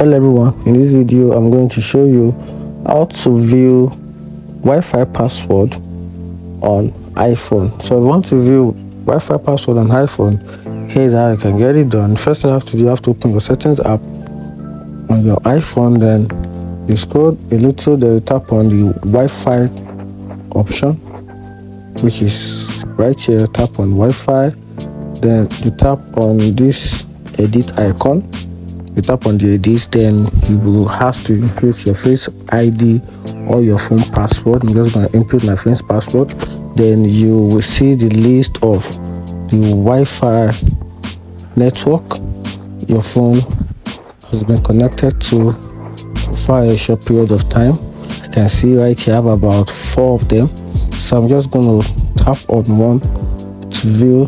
Hello everyone, in this video I'm going to show you how to view Wi-Fi password on iPhone. So if you want to view Wi-Fi password on iPhone, here's how you can get it done. First you have to open your settings app on your iPhone, then you scroll a little, then you tap on the Wi-Fi option, which is right here. Tap on Wi-Fi, then you tap on this edit icon. You tap on the edit, then you will have to input your Face ID or your phone password. I'm just going to input my friend's password. Then you will see the list of the Wi-Fi network your phone has been connected to for a short period of time. I can see right here I have about 4 of them. So I'm just going to tap on one to view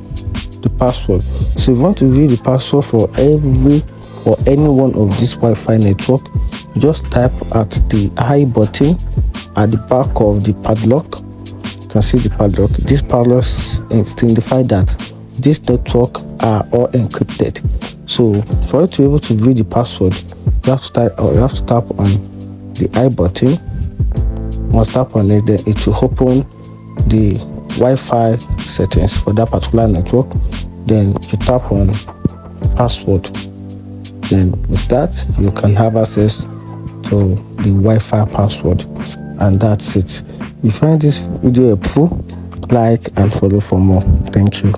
the password. So if you want to view the password for every or any one of this Wi-Fi network, just type at the I button at the back of the padlock. You can see the padlock. This padlock signifies that this network are all encrypted. So for you to be able to view the password, you have to tap on the I button. Once tap on it, then it will open the Wi-Fi settings for that particular network. Then you tap on password. Then with that, you can have access to the Wi-Fi password, and that's it. If you find this video helpful, like and follow for more. Thank you.